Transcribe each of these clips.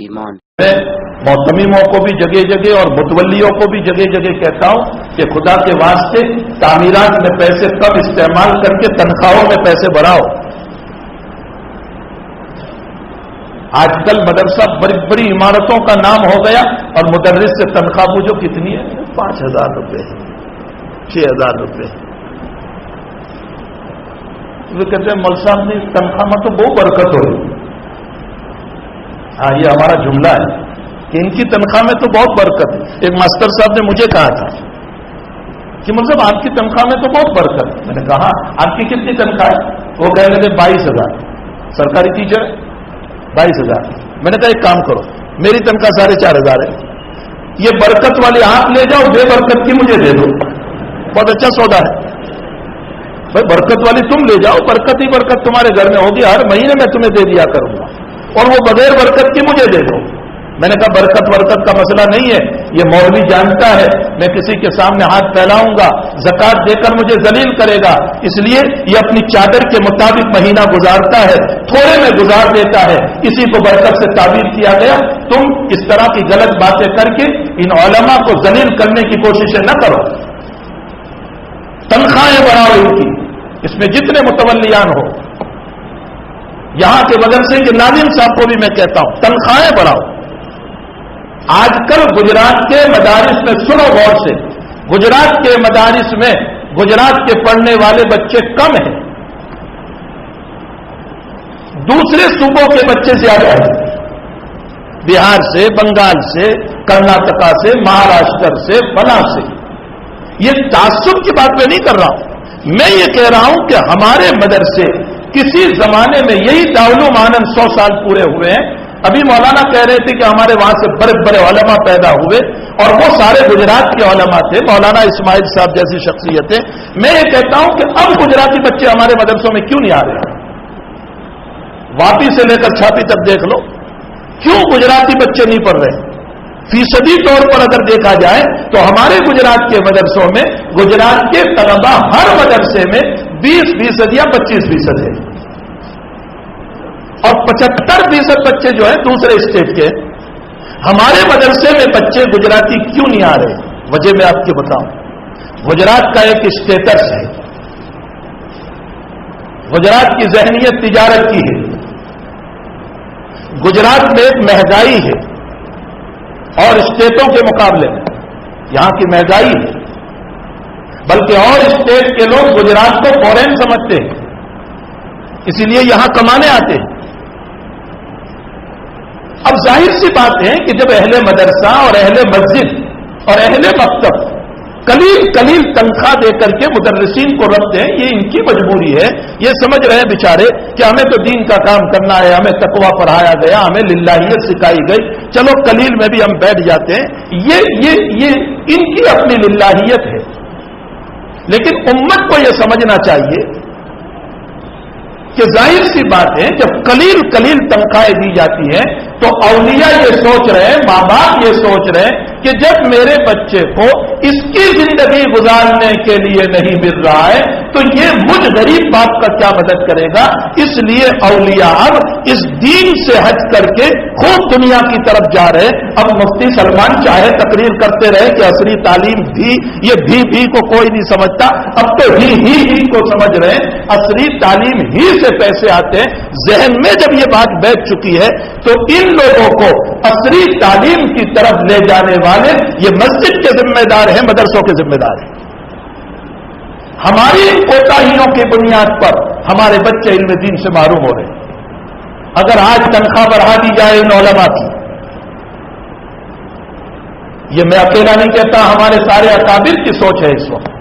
ایمان. میں محتمیموں کو بھی جگہ جگہ اور متولیوں کو بھی جگہ جگہ کہتا ہوں کہ خدا کے واسطے تعمیرات میں پیسے کم استعمال کر کے تنخواہوں میں پیسے بڑھاؤ. آج کل مدرسہ بڑی بڑی عمارتوں کا نام ہو گیا اور مدرس سے تنخواہ پوچھو کتنی ہے؟ 5,000 روپے 6,000 روپے. وہ کہتے ہیں مول صاحب نے تنخواہ میں تو بہت برکت ہو رہی. ہاں یہ ہمارا جملہ ہے کہ ان کی تنخواہ میں تو بہت برکت ہے. ایک ماسٹر صاحب نے مجھے کہا تھا کہ مول صاحب آپ کی تنخواہ میں تو بہت برکت ہے. میں نے کہا آپ کی کتنی تنخواہ ہے؟ وہ کہہ رہے تھے 22,000. سرکاری ٹیچر 22,000. میں نے کہا ایک کام کرو میری تنخواہ 4,500 ہے. یہ برکت والی آپ لے جاؤ, بے برکت کی مجھے دے دو. بہت اچھا سودا ہے بھائی. برکت والی تم لے جاؤ, برکت ہی برکت تمہارے گھر میں ہوگی, ہر مہینے میں تمہیں دے دیا کروں گا, اور وہ بغیر برکت کی مجھے دے دو. میں نے کہا برکت کا مسئلہ نہیں ہے, یہ مولوی جانتا ہے میں کسی کے سامنے ہاتھ پھیلاؤں گا زکات دے کر مجھے ذلیل کرے گا, اس لیے یہ اپنی چادر کے مطابق مہینہ گزارتا ہے, تھوڑے میں گزار دیتا ہے, اسی کو برکت سے تعبیر کیا گیا. تم اس طرح کی غلط باتیں کر کے ان علماء کو ذلیل کرنے کی کوششیں نہ کرو. تنخواہیں بڑھاؤ ان کی, اس میں جتنے متولیان ہو. یہاں کے مدرسے کے ناظم صاحب کو بھی میں کہتا ہوں تنخواہیں بڑھاؤ. آج کل گجرات کے مدارس میں, سنو غور سے, گجرات کے مدارس میں گجرات کے پڑھنے والے بچے کم ہیں, دوسرے صوبوں کے بچے زیادہ ہیں. بہار سے, بنگال سے, کرناٹکا سے, مہاراشٹر سے, فلاں سے. یہ تعصب کی بات میں نہیں کر رہا ہوں, میں یہ کہہ رہا ہوں کہ ہمارے مدرسے کسی زمانے میں یہی دارالعلوم آنند 100 سال پورے ہوئے ہیں. ابھی مولانا کہہ رہے تھے کہ ہمارے وہاں سے بڑے بڑے علماء پیدا ہوئے اور وہ سارے گجرات کے علماء تھے, مولانا اسماعیل صاحب جیسی شخصیتیں. میں یہ کہتا ہوں کہ اب گجراتی بچے ہمارے مدرسوں میں کیوں نہیں آ رہے؟ واپی سے لے کر چھاپی تک دیکھ لو, کیوں گجراتی بچے نہیں پڑھ رہے؟ فیصدی طور پر اگر دیکھا جائے تو ہمارے گجرات کے مدرسوں میں گجرات کے طلباء ہر مدرسے میں 20% یا 25% ہے, اور 75% بچے جو ہیں دوسرے اسٹیٹ کے. ہمارے مدرسے میں بچے گجراتی کیوں نہیں آ رہے؟ وجہ میں آپ کو بتاؤں. گجرات کا ایک اسٹیٹس ہے, گجرات کی ذہنیت تجارت کی ہے, گجرات میں ایک مہنگائی ہے اور اسٹیٹوں کے مقابلے میں یہاں کی مہنگائی ہے, بلکہ اور اسٹیٹ کے لوگ گجرات کو فورین سمجھتے ہیں, اسی لیے یہاں کمانے آتے ہیں. اب ظاہر سی بات ہے کہ جب اہل مدرسہ اور اہل مسجد اور اہل مکتب قلیل تنخواہ دے کر کے مدرسین کو رکھتے ہیں, یہ ان کی مجبوری ہے. یہ سمجھ رہے ہیں بیچارے کہ ہمیں تو دین کا کام کرنا ہے, ہمیں تقویٰ پڑھایا گیا, ہمیں للہیت سکھائی گئی, چلو قلیل میں بھی ہم بیٹھ جاتے ہیں. یہ ان کی اپنی للہیت ہے. لیکن امت کو یہ سمجھنا چاہیے کہ ظاہر سی بات ہے جب قلیل تنخواہیں دی جاتی ہیں تو اولیاء یہ سوچ رہے ہیں, ماں باپ یہ سوچ رہے ہیں کہ جب میرے بچے کو اس کی زندگی گزارنے کے لیے نہیں مل رہا ہے تو یہ مجھ غریب باپ کا کیا مدد کرے گا. اس لیے اولیاء اب اس دین سے ہٹ کر کے خوب دنیا کی طرف جا رہے. اب مفتی سلمان چاہے تقریر کرتے رہے کہ عصری تعلیم بھی, یہ بھی کو کوئی نہیں سمجھتا, اب تو ہی کو سمجھ رہے ہیں. عصری تعلیم ہی سے پیسے آتے ہیں. ذہن میں جب یہ بات بیٹھ چکی ہے تو ان لوگوں کو عصری تعلیم کی طرف لے جانے والے یہ مسجد کے ذمہ دار ہیں, مدرسوں کے ذمہ دار ہیں. ہماری کوتاہیوں کی بنیاد پر ہمارے بچے علم دین سے محروم ہو رہے ہیں. اگر آج تنخواہ بڑھا دی جائے ان علماء کی, یہ میں اکیلا نہیں کہتا, ہمارے سارے اکابر کی سوچ ہے اس وقت.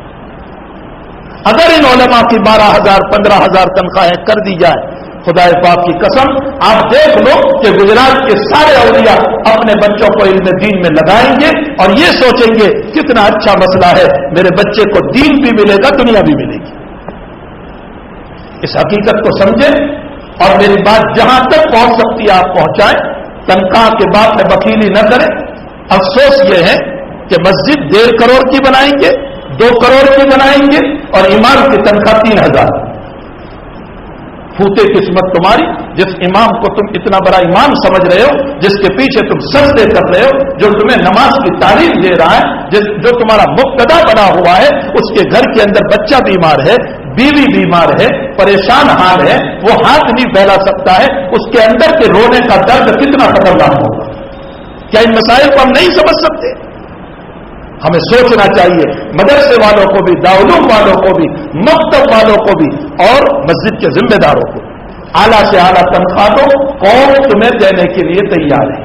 اگر ان علماء کی 12,000 15,000 تنخواہیں کر دی جائے, خدا پاک کی قسم آپ دیکھ لو کہ گجرات کے سارے اولیاء اپنے بچوں کو علم دین میں لگائیں گے اور یہ سوچیں گے کتنا اچھا مسئلہ ہے, میرے بچے کو دین بھی ملے گا, دنیا بھی ملے گی. اس حقیقت کو سمجھیں اور میری بات جہاں تک پہنچ سکتی ہے آپ پہنچائیں. تنخواہ کے بعد میں وکیلی نہ کریں. افسوس یہ ہے کہ مسجد 1.5 کروڑ کی بنائیں گے, 2 کروڑ کی بنائیں گے اور امام کی تنخواہ 3,000. پھوتے قسمت تمہاری، جس امام کو تم اتنا بڑا امام سمجھ رہے ہو، جس کے پیچھے تم سجدے کر رہے ہو، جو تمہیں نماز کی تعلیم دے رہا ہے، جو تمہارا مقتدا بنا ہوا ہے، اس کے گھر کے اندر بچہ بیمار ہے، بیوی بیمار ہے، پریشان حال ہے، وہ ہاتھ نہیں پھیلا سکتا ہے، اس کے اندر کے رونے کا درد کتنا خطرناک ہوگا؟ کیا ان مسائل کو ہم نہیں سمجھ سکتے؟ ہمیں سوچنا چاہیے، مدرسے والوں کو بھی، دارالعلوم والوں کو بھی، مکتب والوں کو بھی، اور مسجد کے ذمہ داروں کو اعلیٰ سے اعلیٰ تنخواہ دو، قوم تمہیں دینے کے لیے تیار ہے،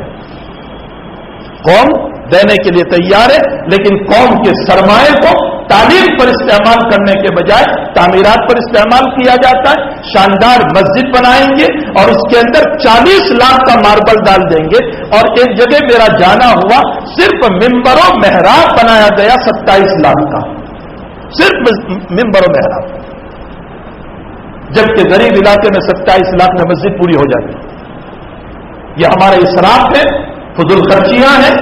قوم دینے کے لیے تیار ہے، لیکن قوم کے سرمایہ کو تعلیم پر استعمال کرنے کے بجائے تعمیرات پر استعمال کیا جاتا ہے۔ شاندار مسجد بنائیں گے اور اس کے اندر 40 لاکھ کا ماربل ڈال دیں گے، اور ایک جگہ میرا جانا ہوا، صرف ممبر و محراب بنایا گیا 27 لاکھ کا، صرف ممبر و محراب، جبکہ غریب علاقے میں 27 لاکھ میں مسجد پوری ہو جاتی۔ یہ ہمارا اسراف ہے، فضول خرچیاں ہیں،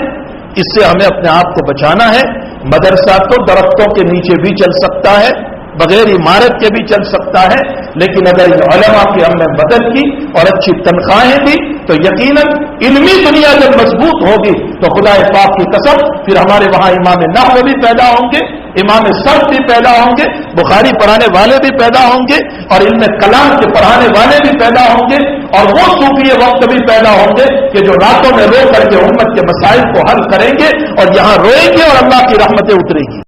اس سے ہمیں اپنے آپ کو بچانا ہے۔ مدرسہ تو درختوں کے نیچے بھی چل سکتا ہے، بغیر عمارت کے بھی چل سکتا ہے، لیکن اگر ان علماء کی ہم نے مدد کی اور اچھی تنخواہیں دی تو یقیناً علمی دنیا جب مضبوط ہوگی تو خدا پاک کی قسم پھر ہمارے وہاں امام نحو بھی پیدا ہوں گے، امام صرف بھی پیدا ہوں گے، بخاری پڑھانے والے بھی پیدا ہوں گے، اور علم کلام کے پڑھانے والے بھی پیدا ہوں گے، اور وہ صوفی وقت بھی پیدا ہوں گے کہ جو راتوں میں رو کر کے امت کے مسائل کو حل کریں گے اور یہاں روئیں گے اور اللہ کی رحمتیں اترے گی۔